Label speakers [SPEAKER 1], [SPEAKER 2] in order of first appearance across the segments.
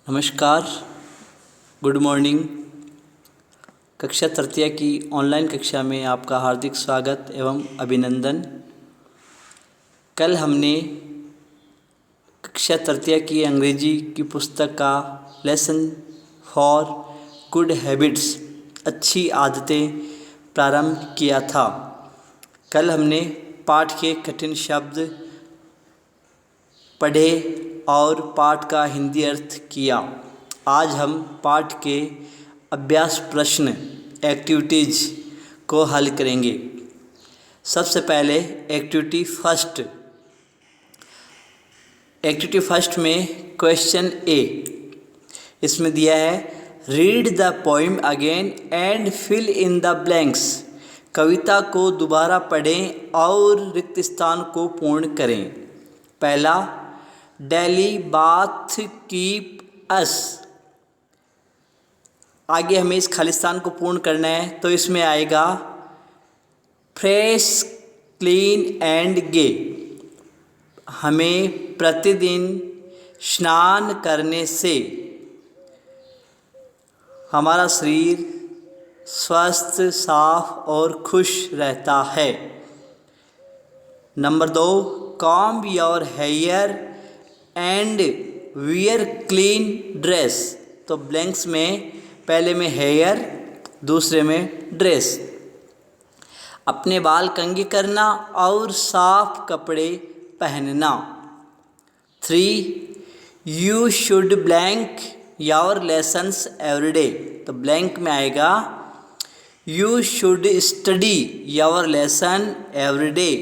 [SPEAKER 1] नमस्कार, good morning. कक्षा तृतीय की ऑनलाइन कक्षा में आपका हार्दिक स्वागत एवं अभिनंदन। कल हमने कक्षा तृतीय की अंग्रेजी की पुस्तक का लेसन फॉर गुड हैबिट्स अच्छी आदतें प्रारंभ किया था। कल हमने पाठ के कठिन शब्द पढ़े और पाठ का हिंदी अर्थ किया। आज हम पाठ के अभ्यास प्रश्न एक्टिविटीज़ को हल करेंगे। सबसे पहले एक्टिविटी फर्स्ट में क्वेश्चन ए इसमें दिया है, read the poem again and fill in the blanks. कविता को दोबारा पढ़ें और रिक्त स्थान को पूर्ण करें। पहला, डेली बाथ कीप अस। आगे हमें इस खालिस्तान को पूर्ण करना है, तो इसमें आएगा फ्रेश, क्लीन एंड गे। हमें प्रतिदिन स्नान करने से हमारा शरीर स्वस्थ, साफ और खुश रहता है। Number 2, comb your hair and wear clean dress. तो ब्लैंक्स में पहले में हेयर, दूसरे में ड्रेस। अपने बाल कंघी करना और साफ कपड़े पहनना। 3, you should blank your lessons every day. तो ब्लैंक में आएगा you should study your lesson every day.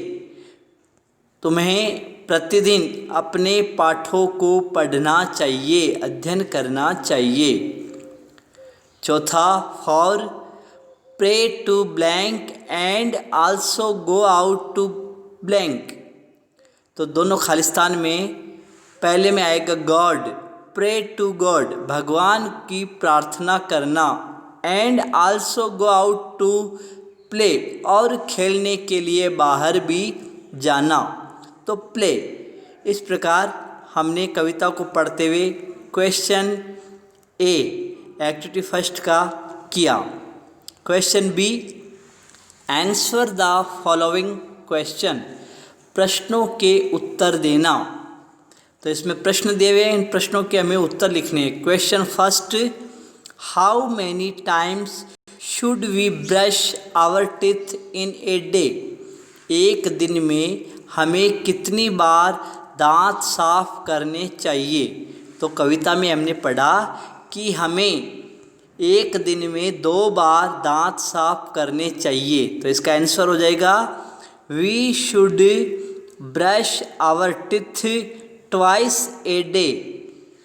[SPEAKER 1] तुम्हें प्रतिदिन अपने पाठों को पढ़ना चाहिए, अध्ययन करना चाहिए। चौथा, for pray to blank and also go out to blank. तो दोनों खालिस्तान में पहले में आएगा गॉड, प्रे टू गॉड, भगवान की प्रार्थना करना, and also go out to play, और खेलने के लिए बाहर भी जाना। तो प्ले। इस प्रकार हमने कविता को पढ़ते हुए क्वेश्चन ए एक्टिविटी फर्स्ट का किया। Question B, answer the following question. प्रश्नों के उत्तर देना। तो इसमें प्रश्न दिए हुए हैं, इन प्रश्नों के हमें उत्तर लिखने हैं। Question first, how many times should we brush our teeth in a day. एक दिन में हमें कितनी बार दांत साफ करने चाहिए। तो कविता में हमने पढ़ा कि हमें एक दिन में 2 बार दांत साफ करने चाहिए। तो इसका आंसर हो जाएगा we should brush our teeth twice a day.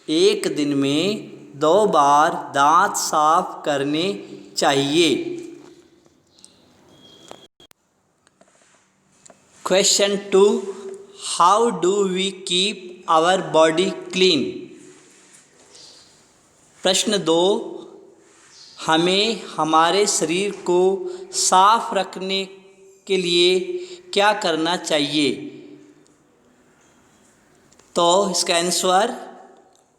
[SPEAKER 1] एक दिन में 2 बार दांत साफ करने चाहिए। Question 2, how do we keep our body clean. प्रश्न 2, हमें हमारे शरीर को साफ रखने के लिए क्या करना चाहिए। तो इसका answer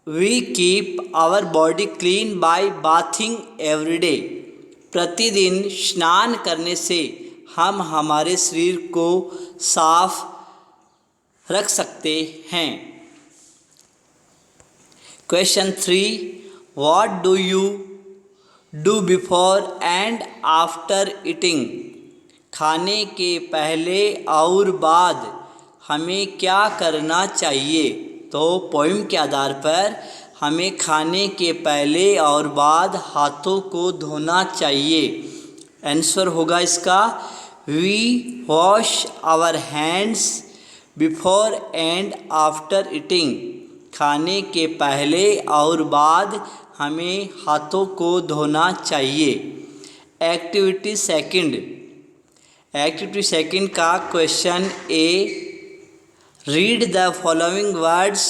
[SPEAKER 1] we keep our body clean by bathing every day. प्रतिदिन स्नान करने से हम हमारे शरीर को साफ रख सकते हैं। Question 3, what do you do before and after eating. खाने के पहले और बाद हमें क्या करना चाहिए। तो पोइम के आधार पर हमें खाने के पहले और बाद हाथों को धोना चाहिए। आंसर होगा इसका we wash our hands before and after eating. खाने के पहले और बाद हमें हाथों को धोना चाहिए। एक्टिविटी सेकंड का question A, read the following words.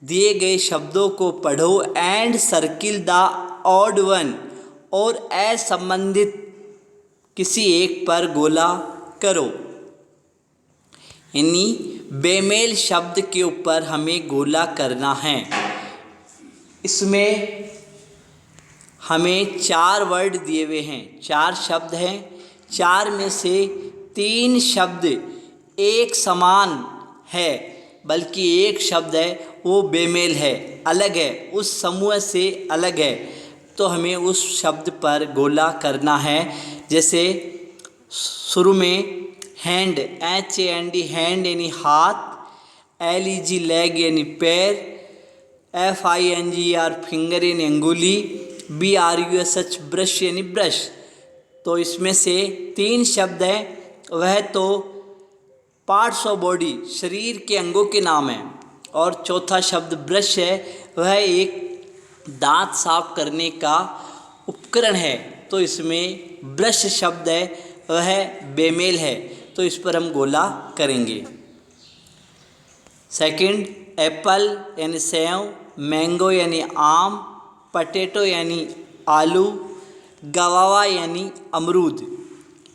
[SPEAKER 1] दिए गए शब्दों को पढ़ो and circle the odd one, और असंबंधित किसी एक पर गोला करो। यानी बेमेल शब्द के ऊपर हमें गोला करना है। इसमें हमें 4 वर्ड दिए हुए हैं, 4 शब्द हैं। 4 में से 3 शब्द एक समान है, बल्कि एक शब्द है वो बेमेल है, अलग है, उस समूह से अलग है। तो हमें उस शब्द पर गोला करना है। जैसे शुरू में हैंड, HAND, हैंड यानी हाथ, LEG लेग यानी पैर, FINGER फिंगर यानी अंगुली, BRUSH ब्रश यानी ब्रश। तो इसमें से 3 शब्द हैं, वह तो पार्ट्स ऑफ बॉडी, शरीर के अंगों के नाम हैं। और चौथा शब्द ब्रश है, वह एक दांत साफ करने का उपकरण है। तो इसमें ब्रश शब्द है वह बेमेल है, तो इस पर हम गोला करेंगे। सेकंड, एप्पल यानी सेव, मैंगो यानी आम, पटेटो यानी आलू, गवावा यानी अमरूद।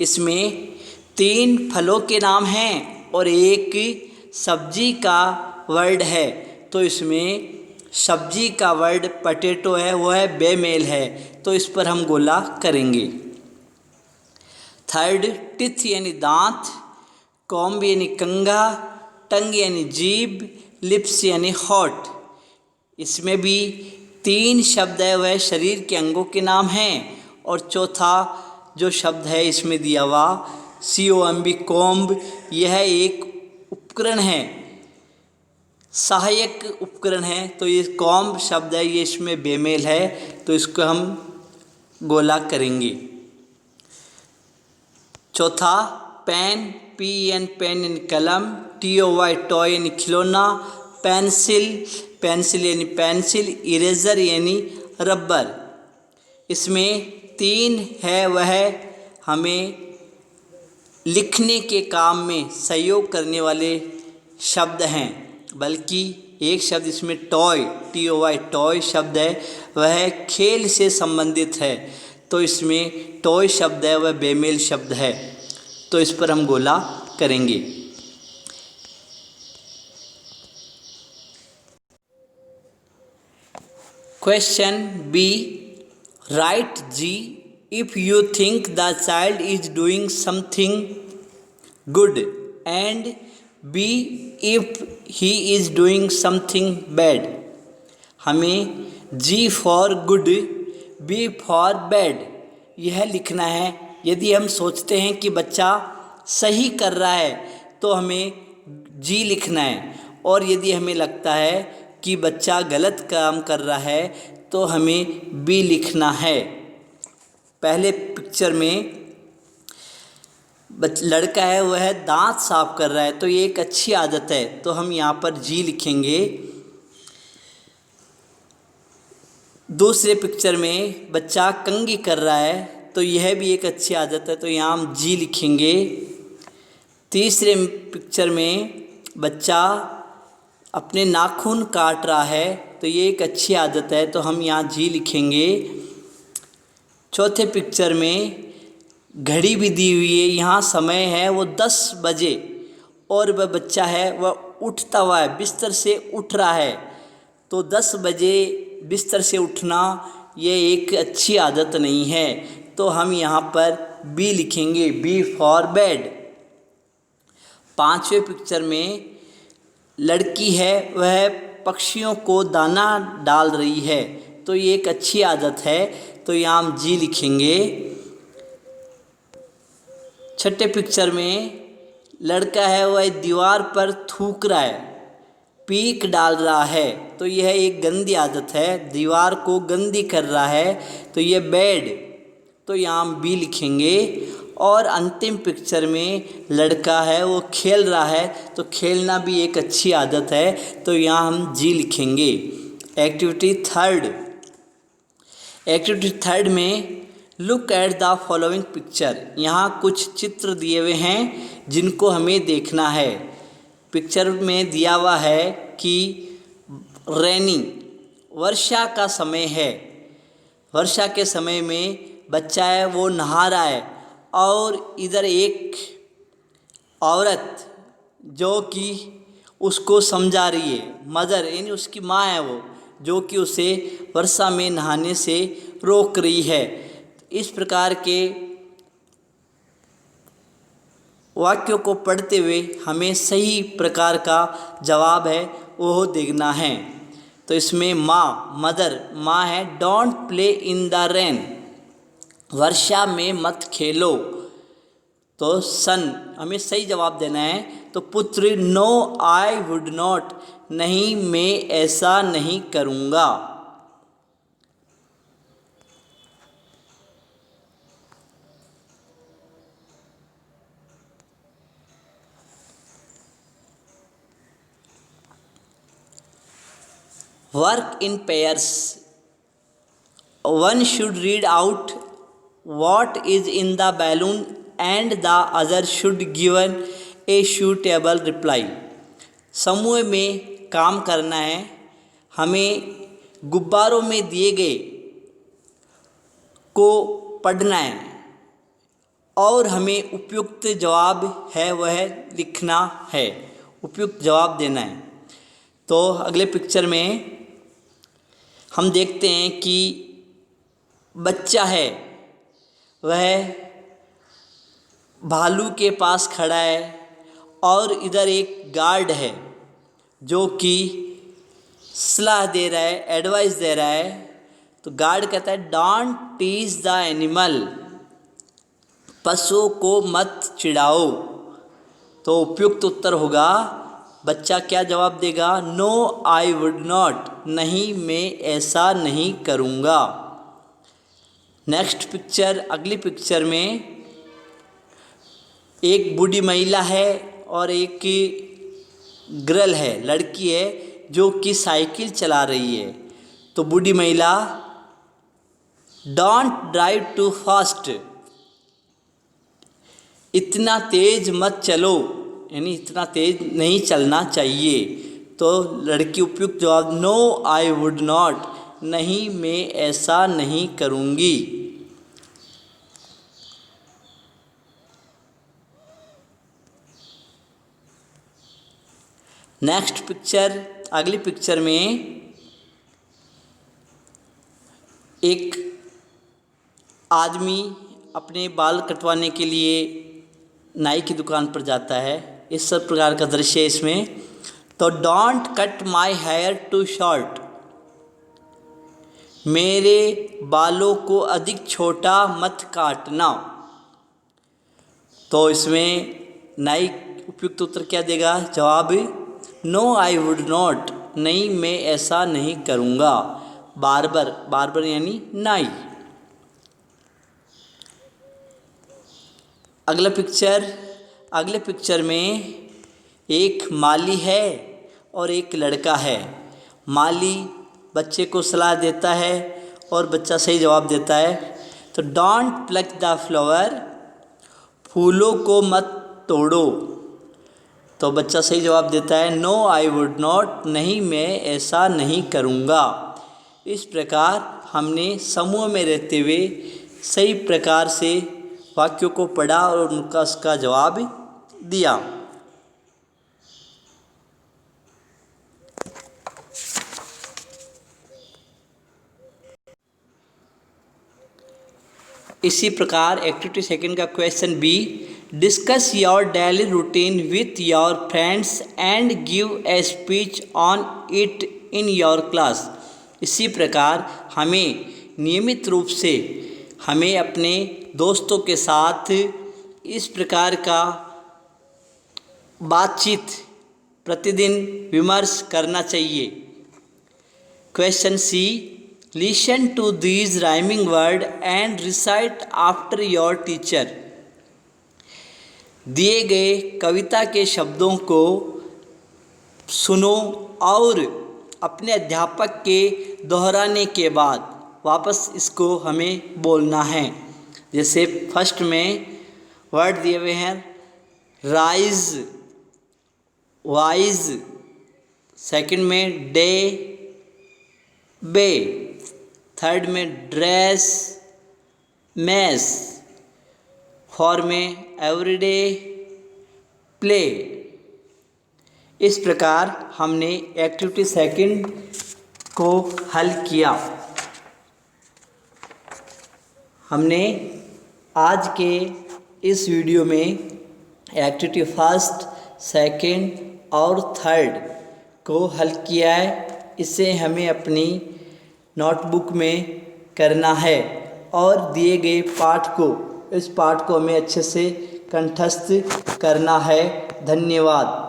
[SPEAKER 1] इसमें 3 फलों के नाम हैं और एक सब्जी का वर्ड है। तो इसमें सब्जी का वर्ड पटेटो है, वह बेमेल है, तो इस पर हम गोला करेंगे। थर्ड, टिथ यानी दांत, कॉम्ब यानी कंघा, टंग यानी जीभ, लिप्स यानी होठ। इसमें भी 3 शब्द है, वह शरीर के अंगों के नाम हैं। और चौथा जो शब्द है इसमें दिया हुआ COMB, कॉम्ब, यह एक उपकरण है, सहायक उपकरण है। तो ये कॉम्ब शब्द है, ये इसमें बेमेल है, तो इसको हम गोला करेंगे। चौथा, पेन, PEN पेन यानी कलम, TOY टॉय यानी खिलौना, पेंसिल, पेंसिल यानी पेंसिल, इरेजर यानी रबर। इसमें 3 है, वह हमें लिखने के काम में सहयोग करने वाले शब्द हैं, बल्कि एक शब्द इसमें टॉय, TOY टॉय शब्द है, वह खेल से संबंधित है। तो इसमें टॉय शब्द है, वह बेमेल शब्द है, तो इस पर हम गोला करेंगे। Question B, write G if you think the child is doing something good and B if he is doing something bad। हमें G for good, B for bad यह लिखना है। यदि हम सोचते हैं कि बच्चा सही कर रहा है तो हमें G लिखना है, और यदि हमें लगता है कि बच्चा गलत काम कर रहा है तो हमें B लिखना है। पहले पिक्चर में लड़का है, वह दांत साफ कर रहा है, तो ये एक अच्छी आदत है, तो हम यहाँ पर G लिखेंगे। दूसरे पिक्चर में बच्चा कंघी कर रहा है, तो यह भी एक अच्छी आदत है, तो यहाँ हम G लिखेंगे। तीसरे पिक्चर में बच्चा अपने नाखून काट रहा है, तो ये एक अच्छी आदत है, तो हम यहाँ G लिखेंगे। चौथे पिक्चर में घड़ी भी दी हुई है, यहाँ समय है वो 10 बजे और वह बच्चा है वह उठता हुआ है, बिस्तर से उठ रहा है, तो 10 बजे बिस्तर से उठना ये एक अच्छी आदत नहीं है, तो हम यहाँ पर B लिखेंगे, B फॉर बेड। पांचवें पिक्चर में लड़की है, वह पक्षियों को दाना डाल रही है, तो ये एक अच्छी आदत है, तो यहाँ हम G लिखेंगे। छठे पिक्चर में लड़का है, वह दीवार पर थूक रहा है, पीक डाल रहा है, तो यह एक गंदी आदत है, दीवार को गंदी कर रहा है, तो यह बैड, तो यहाँ हम B लिखेंगे। और अंतिम पिक्चर में लड़का है, वो खेल रहा है, तो खेलना भी एक अच्छी आदत है, तो यहाँ हम G लिखेंगे। एक्टिविटी थर्ड में look at the following picture, यहाँ कुछ चित्र दिए हुए हैं जिनको हमें देखना है। पिक्चर में दिया हुआ है कि रेनी, वर्षा का समय है, वर्षा के समय में बच्चा है वो नहा रहा है, और इधर एक औरत जो कि उसको समझा रही है, मदर यानी उसकी माँ है, वो जो कि उसे वर्षा में नहाने से रोक रही है। इस प्रकार के वाक्यों को पढ़ते हुए हमें सही प्रकार का जवाब है वो देखना है। तो इसमें मदर माँ है, don't play in the rain, वर्षा में मत खेलो। तो सन हमें सही जवाब देना है। तो पुत्र, नो आई वुड नॉट, नहीं मैं ऐसा नहीं करूँगा। Work in pairs, one should read out what is in the balloon and the other should give a suitable reply। समूह में काम करना है, हमें गुब्बारों में दिए गए को पढ़ना है और हमें उपयुक्त जवाब है वह लिखना है, उपयुक्त जवाब देना है। तो अगले पिक्चर में हम देखते हैं कि बच्चा है वह भालू के पास खड़ा है और इधर एक गार्ड है जो कि सलाह दे रहा है, एडवाइस दे रहा है। तो गार्ड कहता है डोंट टीज द एनिमल, पशुओं को मत चिढ़ाओ। तो उपयुक्त उत्तर होगा, बच्चा क्या जवाब देगा, नो आई वुड नॉट, नहीं मैं ऐसा नहीं करूँगा। नेक्स्ट पिक्चर, अगली पिक्चर में एक बूढ़ी महिला है और एक गर्ल है, लड़की है जो कि साइकिल चला रही है। तो बूढ़ी महिला, डोंट ड्राइव टू फास्ट, इतना तेज मत चलो, यानी इतना तेज नहीं चलना चाहिए। तो लड़की उपयुक्त जवाब, नो आई वुड नॉट, नहीं मैं ऐसा नहीं करूँगी। नेक्स्ट पिक्चर, अगली पिक्चर में एक आदमी अपने बाल कटवाने के लिए नाई की दुकान पर जाता है। इस सब प्रकार का दृश्य है इसमें। तो don't cut my hair too short, मेरे बालों को अधिक छोटा मत काटना। तो इसमें नाई उपयुक्त उत्तर क्या देगा, जवाब नो आई वुड नॉट, नहीं मैं ऐसा नहीं करूँगा। बार्बर, बार्बर यानी नाई। अगला पिक्चर, अगले पिक्चर में एक माली है और एक लड़का है। माली बच्चे को सलाह देता है और बच्चा सही जवाब देता है। तो डोंट प्लक द फ्लावर, फूलों को मत तोड़ो। तो बच्चा सही जवाब देता है, नो आई वुड नॉट, नहीं मैं ऐसा नहीं करूँगा। इस प्रकार हमने समूह में रहते हुए सही प्रकार से वाक्यों को पढ़ा और उनका उसका जवाब दिया। इसी प्रकार एक्टिविटी सेकंड का question B, discuss your daily routine with your friends and give a speech on it in your class. इसी प्रकार हमें नियमित रूप से हमें अपने दोस्तों के साथ इस प्रकार का बातचीत प्रतिदिन विमर्श करना चाहिए। Question C, listen to these rhyming word and recite after your teacher. दिए गए कविता के शब्दों को सुनो और अपने अध्यापक के दोहराने के बाद वापस इसको हमें बोलना है। जैसे फर्स्ट में वर्ड दिए हुए हैं राइज, वाइज, सेकंड में डे, बे, थर्ड में ड्रेस, मैस, फोर्थ में एवरीडे, प्ले। इस प्रकार हमने एक्टिविटी सेकंड को हल किया। हमने आज के इस वीडियो में एक्टिविटी फर्स्ट, सेकंड और थर्ड को हल किया है। इसे हमें अपनी नोटबुक में करना है और दिए गए इस पाठ को हमें अच्छे से कंठस्थ करना है। धन्यवाद।